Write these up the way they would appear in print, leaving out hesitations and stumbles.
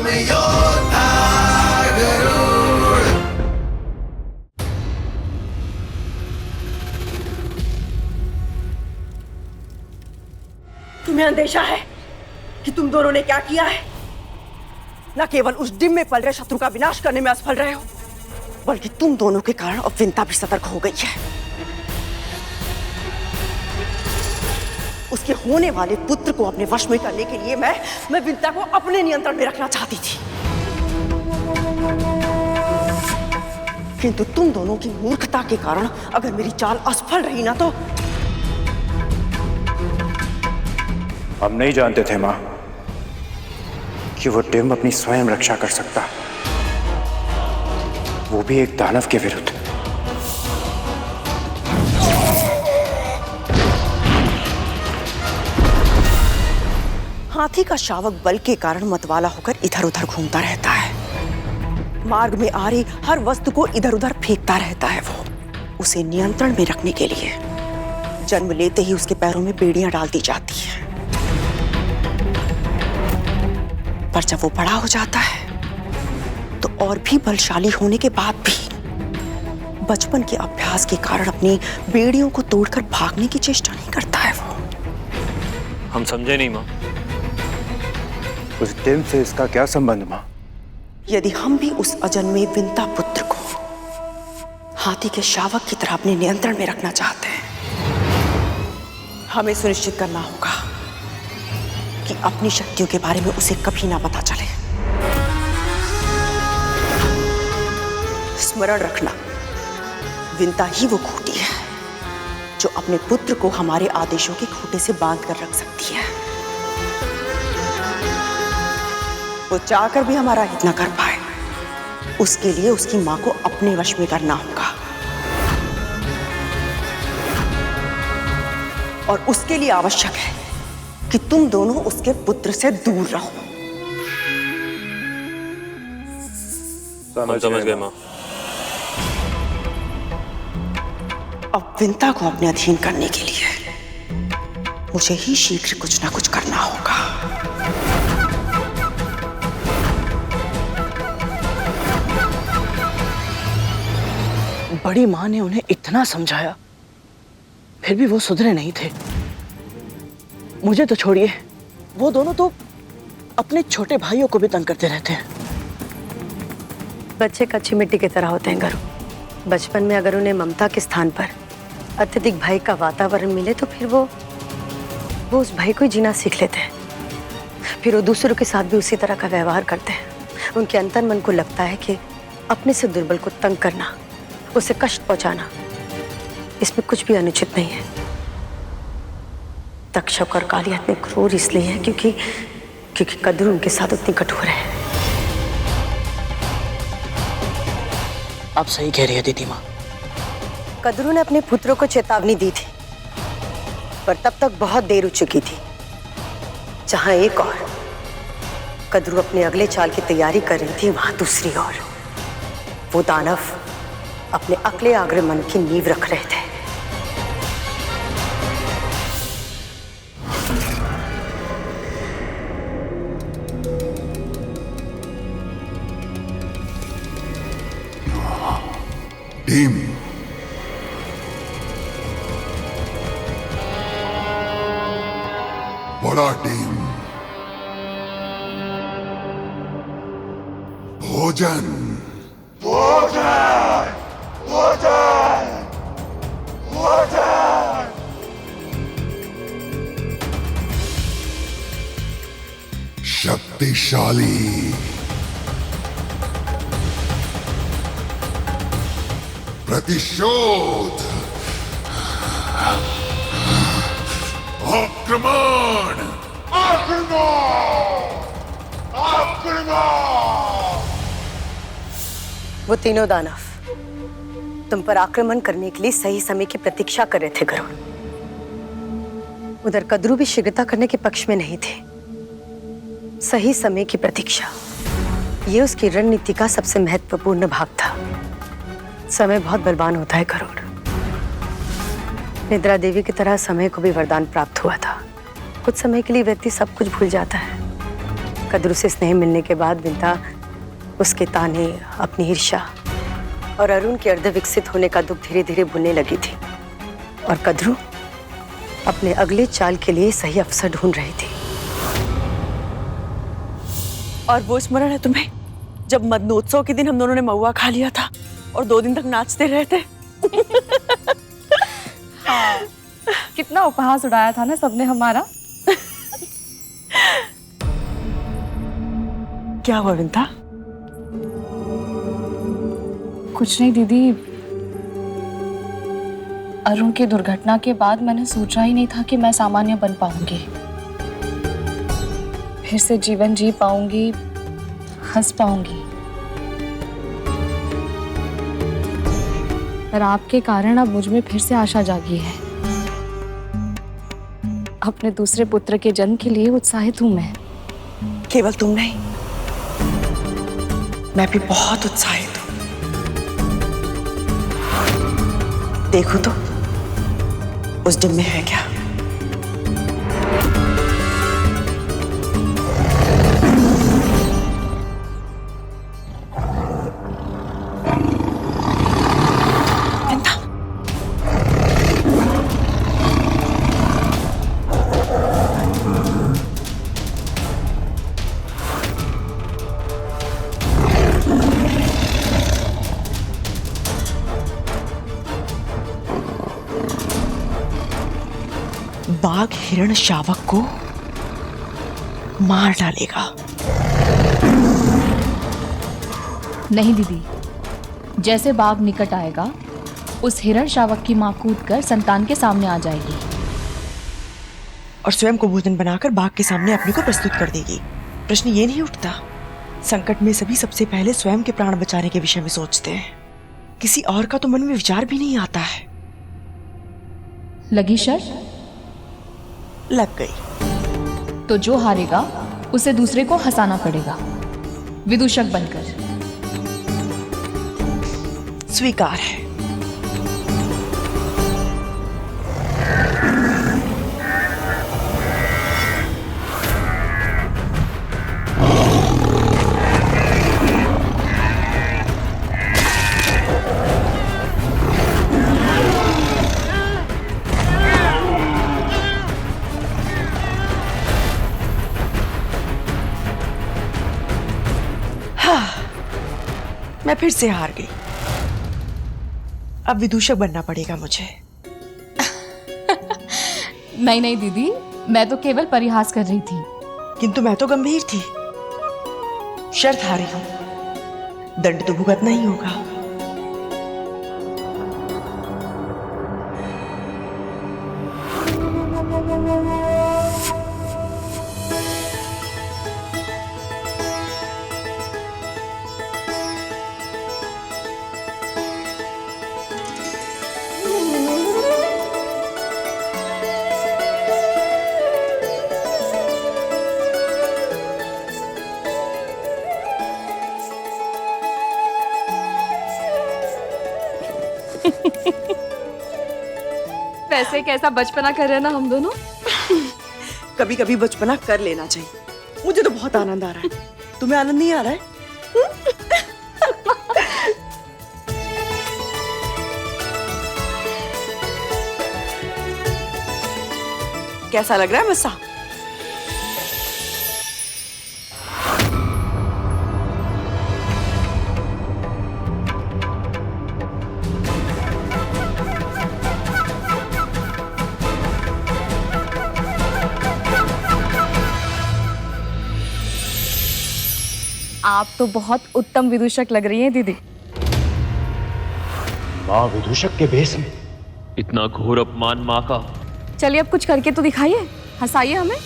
योद्धा गरुड़। तुम्हें अंदेशा है कि तुम दोनों ने क्या किया है? न केवल उस डिम में पल रहे शत्रु का विनाश करने में असफल रहे हो, बल्कि तुम दोनों के कारण अब विंता भी सतर्क हो गई है। उसके होने वाले पुत्र को अपने वश में करने के लिए मैं विंता को अपने नियंत्रण में रखना चाहती थी, किंतु तुम दोनों की मूर्खता के कारण अगर मेरी चाल असफल रही ना तो। हम नहीं जानते थे मां कि वो डिम अपनी स्वयं रक्षा कर सकता, वो भी एक दानव के विरुद्ध। हाथी का शावक बल के कारण मतवाला होकर इधर उधर घूमता रहता है, मार्ग में आ रही हर वस्तु को इधर उधर फेंकता रहता है। वो उसे नियंत्रण में रखने के लिए जन्म लेते ही उसके पैरों में बेड़ियां डाल दी जाती है, पर जब वो बड़ा हो जाता है तो और भी बलशाली होने के बाद भी बचपन के अभ्यास के कारण अपनी बेड़ियों को तोड़कर भागने की चेष्टा नहीं करता है। वो हम समझे नहीं मां। उस डिम से इसका क्या संबंध मां? यदि हम भी उस अजन्मे विंता पुत्र को हाथी के शावक की तरह अपने नियंत्रण में रखना चाहते हैं, हमें सुनिश्चित करना होगा कि अपनी शक्तियों के बारे में उसे कभी ना पता चले। स्मरण रखना, विंता ही वो खूंटी है जो अपने पुत्र को हमारे आदेशों के खूंटे से बांध कर रख सकती है। वो चाहकर भी हमारा हित न कर पाए, उसके लिए उसकी मां को अपने वश में करना होगा, और उसके लिए आवश्यक है कि तुम दोनों उसके पुत्र से दूर रहो। समझ गए मां। अब विंता को अपने अधीन करने के लिए मुझे ही शीघ्र कुछ ना कुछ करना होगा। बड़ी मां ने उन्हें इतना समझाया, फिर भी वो सुधरे नहीं थे। मुझे तो छोड़िए, वो दोनों तो अपने छोटे भाइयों को भी तंग करते रहते हैं। बच्चे कच्ची मिट्टी की तरह होते हैं गरुड़। बचपन में अगर उन्हें ममता के स्थान पर अत्यधिक भय का वातावरण मिले तो फिर वो उस भय को जीना सीख लेते हैं। फिर वो दूसरों के साथ भी उसी तरह का व्यवहार करते हैं। उनके अंतर मन को लगता है कि अपने से दुर्बल को तंग करना, उसे कष्ट पहुंचाना, इसमें कुछ भी अनुचित नहीं है। तक्षक और कालिया इतने क्रूर इसलिए हैं क्योंकि कद्रू उनके साथ उतनी कठोर है। आप सही कह रही है दीदी माँ। कद्रू ने अपने पुत्रों को चेतावनी दी थी, पर तब तक बहुत देर हो चुकी थी। जहां एक और कद्रू अपने अगले चाल की तैयारी कर रही थी, वहां दूसरी ओर वो दानव अपने अगले आग्रह मन की नींव रख रहे थे। टीम बड़ा टीम, भोजन भोजन भोजन भोजन। शक्तिशाली, प्रतिशोध, आक्रमण आक्रमण आक्रमण। वो तीनों दानव तुम पर आक्रमण करने के लिए सही समय की प्रतीक्षा कर रहे थे गरुड़। उधर कद्रू भी शीघ्रता करने के पक्ष में नहीं थे। सही समय की प्रतीक्षा, ये उसकी रणनीति का सबसे महत्वपूर्ण भाग था। समय बहुत बलवान होता है गरुड़। निद्रा देवी की तरह समय को भी वरदान प्राप्त हुआ था। कुछ समय के लिए व्यक्ति सब कुछ भूल जाता है, कद्रू से स्नेह मिलने के बाद विंता उसके ताने, अपनी ईर्ष्या और अरुण के अर्ध विकसित होने का दुख धीरे धीरे भूलने लगी थी। और कद्रू अपने अगले चाल के लिए सही अवसर ढूंढ रही थी। और वो स्मरण है तुम्हें जब मदनोत्सव के दिन हम दोनों ने महुआ खा लिया था और 2 दिन तक नाचते रहे थे? कितना उपहास उड़ाया था ना सबने हमारा। क्या हुआ विंता? कुछ नहीं दीदी, अरुण की दुर्घटना के बाद मैंने सोचा ही नहीं था कि मैं सामान्य बन पाऊंगी, फिर से जीवन जी पाऊंगी, हंस पाऊंगी। पर आपके कारण अब मुझ में फिर से आशा जागी है। अपने दूसरे पुत्र के जन्म के लिए उत्साहित हूं मैं। केवल तुम नहीं, मैं भी बहुत उत्साहित हूं। देखो तो उस डिब्बे में है क्या? विंता, बाघ हिरण शावक को मार डालेगा। नहीं दीदी, जैसे बाघ निकट आएगा उस हिरण शावक की मां कूदकर संतान के सामने आ जाएगी और स्वयं को भोजन बनाकर बाघ के सामने अपने को प्रस्तुत कर देगी। प्रश्न ये नहीं उठता, संकट में सभी सबसे पहले स्वयं के प्राण बचाने के विषय में सोचते हैं, किसी और का तो मन में विचार भी नहीं आता है। लगी शर्त? लग गई। तो जो हारेगा उसे दूसरे को हंसाना पड़ेगा, विदूषक बनकर। स्वीकार है। मैं फिर से हार गई। अब विदूषक बनना पड़ेगा मुझे। नहीं नहीं दीदी, मैं तो केवल परिहास कर रही थी। किंतु मैं तो गंभीर थी। शर्त हारी हूं, दंड तो भुगतना ही होगा। वैसे कैसा बचपना कर रहे हैं ना हम दोनों। कभी कभी बचपना कर लेना चाहिए। मुझे तो बहुत आनंद आ रहा है। तुम्हें आनंद नहीं आ रहा है? कैसा लग रहा है मस्सा? आप तो बहुत उत्तम विदूषक लग रही हैं दीदी। माँ विदूषक के भेष में? इतना घोर अपमान माँ का। चलिए अब कुछ करके तो दिखाइए, हंसाइए हमें।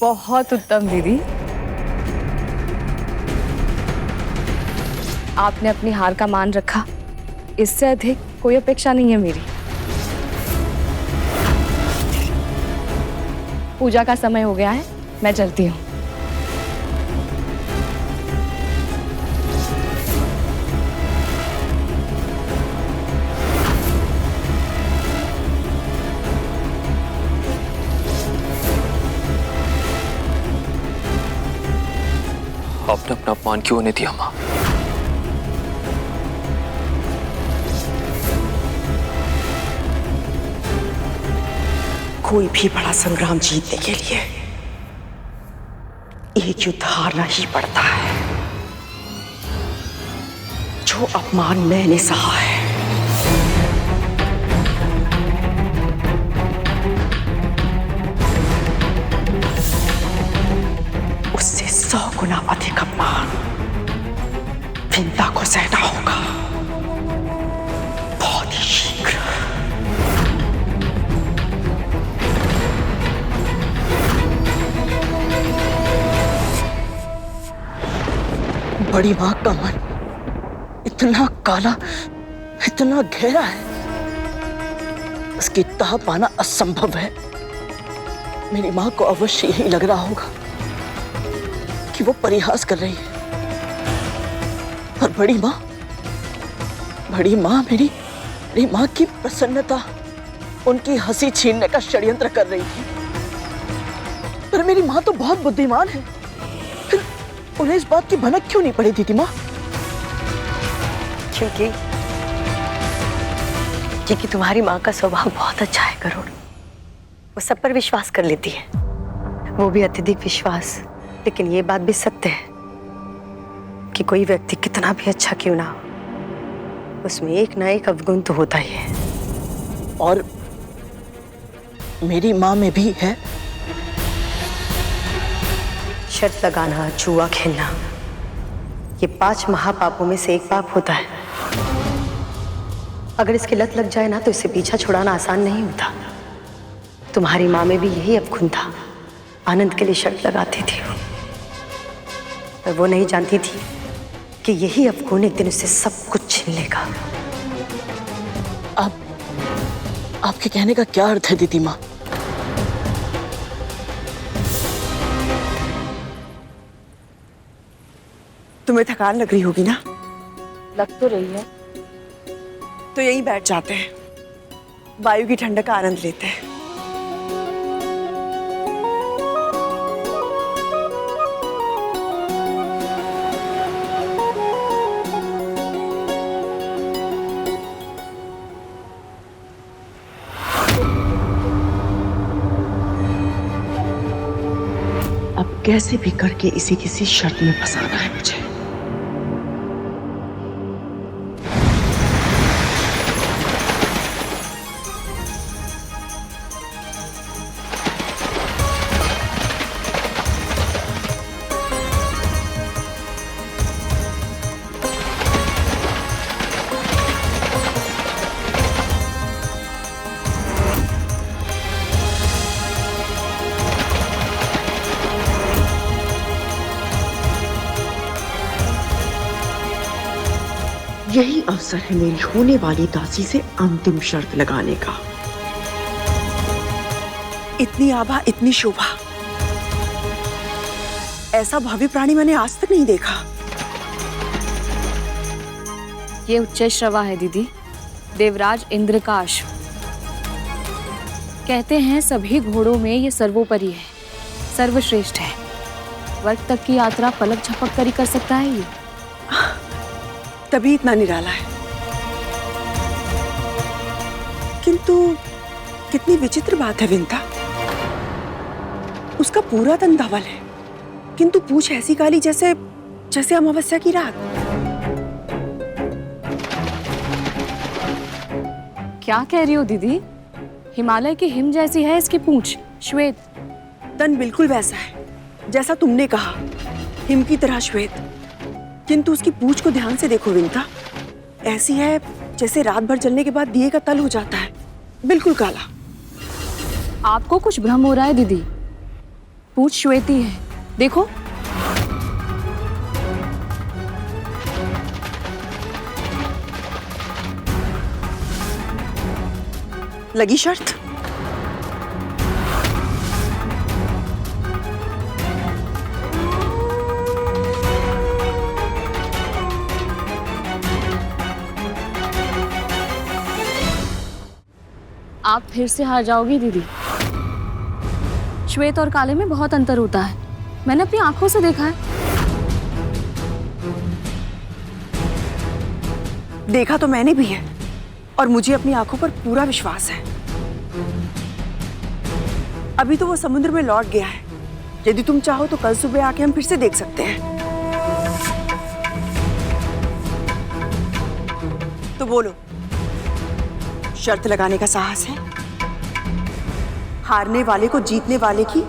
बहुत उत्तम दीदी। आपने अपनी हार का मान रखा, इससे अधिक कोई अपेक्षा नहीं है मेरी। पूजा का समय हो गया है, मैं चलती हूँ। आपने अपना अपमान क्यों होने दिया माँ? कोई भी बड़ा संग्राम जीतने के लिए एक युद्ध हारना ही पड़ता है। जो अपमान मैंने सहा है, उससे 100 गुना अधिक अपमान विंता को सहना होगा, बहुत ही शीघ्र। बड़ी माँ का मन इतना काला, इतना गहरा है, उसकी तह पाना असंभव है। मेरी माँ को अवश्य यही लग रहा होगा कि वो परिहास कर रही है। और बड़ी माँ मेरी माँ की प्रसन्नता, उनकी हंसी छीनने का षड्यंत्र कर रही थी। पर मेरी माँ तो बहुत बुद्धिमान है, फिर उन्हें इस बात की भनक क्यों नहीं पड़ी दीदी माँ? क्योंकि तुम्हारी माँ का स्वभाव बहुत अच्छा है करुण। वो सब पर विश्वास कर लेती है, वो भी अत्यधिक विश्वास। लेकिन ये बात भी सत्य है कि कोई व्यक्ति कितना भी अच्छा क्यों ना हो, उसमें एक ना एक अवगुण तो होता ही है। और मेरी माँ में भी है। शर्त लगाना, जुआ खेलना, ये 5 महापापों में से एक पाप होता है। अगर इसकी लत लग जाए ना तो इससे पीछा छुड़ाना आसान नहीं होता। तुम्हारी माँ में भी यही अवगुण था, आनंद के लिए शर्त लगाती थी वो, पर वो नहीं जानती थी कि यही अवगुण एक दिन उससे सब कुछ छीन लेगा। आपके कहने का क्या अर्थ है दीदी माँ? तुम्हें थकान लग रही होगी ना? लग तो रही है। तो यहीं बैठ जाते हैं, वायु की ठंडक का आनंद लेते हैं। अब कैसे भी करके इसे किसी शर्त में फंसाना है मुझे। यही अवसर है मेरी होने वाली दासी से अंतिम शर्त लगाने का। इतनी आभा, इतनी शोभा, ऐसा भावी प्राणी मैंने आज तक नहीं देखा। ये उच्च श्रवा है दीदी, देवराज इंद्र का अश्व। कहते हैं सभी घोड़ों में ये सर्वोपरि है, सर्वश्रेष्ठ है। वर्ग तक की यात्रा पलक झपक कर ही कर सकता है ये। तभी इतना निराला है। किंतु कितनी विचित्र बात है विंता, उसका पूरा तन धवल है, किंतु पूंछ ऐसी काली जैसे जैसे अमावस्या की रात। क्या कह रही हो दीदी? हिमालय की हिम जैसी है इसकी पूंछ, श्वेत। तन बिल्कुल वैसा है जैसा तुमने कहा, हिम की तरह श्वेत। किंतु उसकी पूंछ को ध्यान से देखो विंता, ऐसी है जैसे रात भर जलने के बाद दिए का तल हो जाता है, बिल्कुल काला। आपको कुछ भ्रम हो रहा है दीदी। पूछ श्वेती है, देखो। लगी शर्त? आप फिर से हार जाओगी दीदी। श्वेत और काले में बहुत अंतर होता है, मैंने अपनी आंखों से देखा है। देखा तो मैंने भी है और मुझे अपनी आंखों पर पूरा विश्वास है। अभी तो वो समुद्र में लौट गया है। यदि तुम चाहो तो कल सुबह आके हम फिर से देख सकते हैं। तो बोलो, शर्त लगाने का साहस है? हारने वाले को जीतने वाले की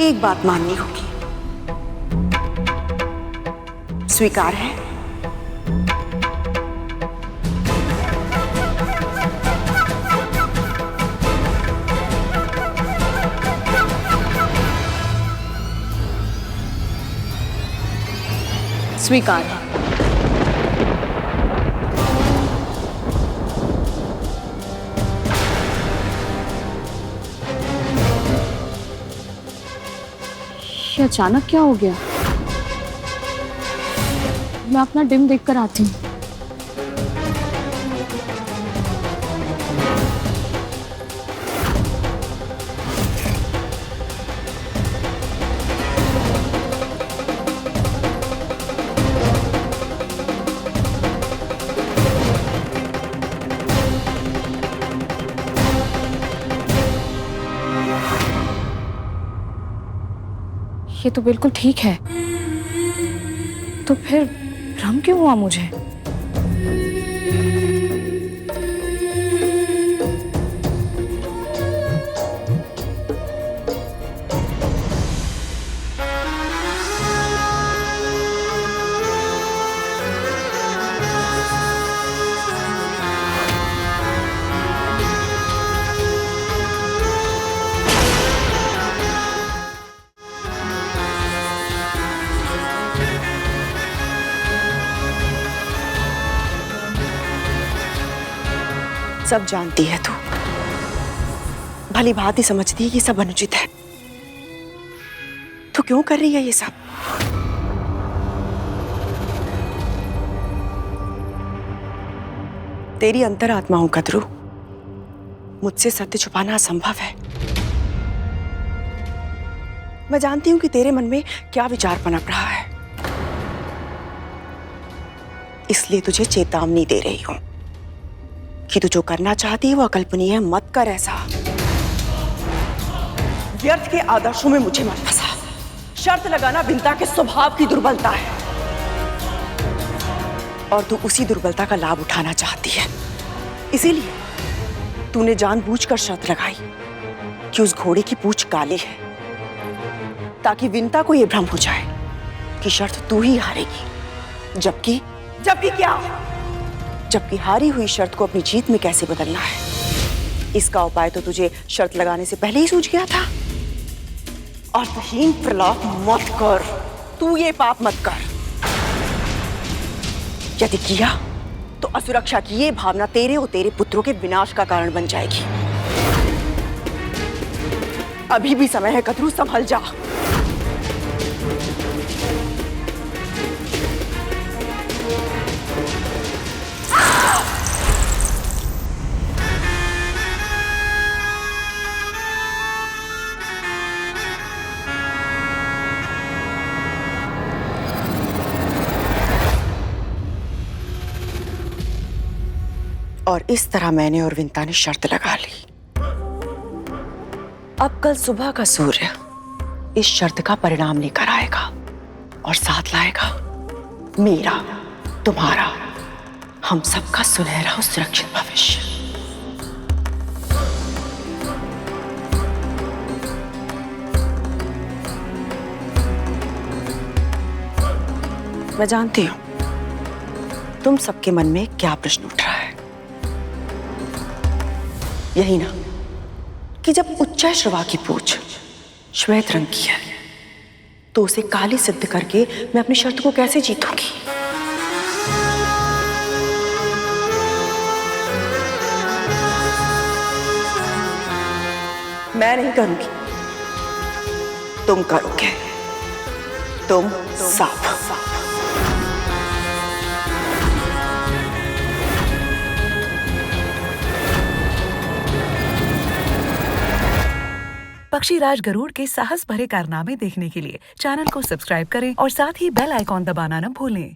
एक बात माननी होगी। स्वीकार है? स्वीकार है। ये अचानक क्या हो गया? मैं अपना डिम देख कर आती हूँ। ये तो बिल्कुल ठीक है, तो फिर भ्रम क्यों हुआ मुझे? सब जानती है तू, भली भांति समझती है कि सब अनुचित है। तू क्यों कर रही है ये सब? तेरी अंतरात्मा हूं कद्रू, मुझसे सत्य छुपाना असंभव है। मैं जानती हूं कि तेरे मन में क्या विचार पनप रहा है, इसलिए तुझे चेतावनी दे रही हूं कि तू जो करना चाहती है वो अकल्पनीय है। मत कर ऐसा। व्यर्थ के आदर्शों में मुझे मत फंसा। शर्त लगाना विंता के स्वभाव की दुर्बलता है और तू उसी दुर्बलता का लाभ उठाना चाहती है। इसीलिए तूने जानबूझकर शर्त लगाई कि उस घोड़े की पूंछ काली है, ताकि विंता को यह भ्रम हो जाए कि शर्त तू ही हारेगी। जबकि क्या? जबकि हारी हुई शर्त को अपनी जीत में कैसे बदलना है, इसका उपाय तो तुझे शर्त लगाने से पहले ही सूझ गया था। अर्थहीन प्रलाप मत कर, तू ये पाप मत कर। यदि किया तो असुरक्षा की ये भावना तेरे और तेरे पुत्रों के विनाश का कारण बन जाएगी। अभी भी समय है कद्रू, संभल जा। और इस तरह मैंने और विंता ने शर्त लगा ली। अब कल सुबह का सूर्य इस शर्त का परिणाम लेकर आएगा और साथ लाएगा मेरा, तुम्हारा, हम सबका सुनहरा और सुरक्षित भविष्य। मैं जानती हूं तुम सबके मन में क्या प्रश्न उठ रहा है। यही ना कि जब उच्चैश्रवा की पूंछ श्वेत रंग की है तो उसे काली सिद्ध करके मैं अपनी शर्त को कैसे जीतूंगी? मैं नहीं करूंगी, तुम करोगे। तुम साफ पक्षीराज गरुड़ के साहस भरे कारनामे देखने के लिए चैनल को सब्सक्राइब करें और साथ ही बेल आइकॉन दबाना न भूलें।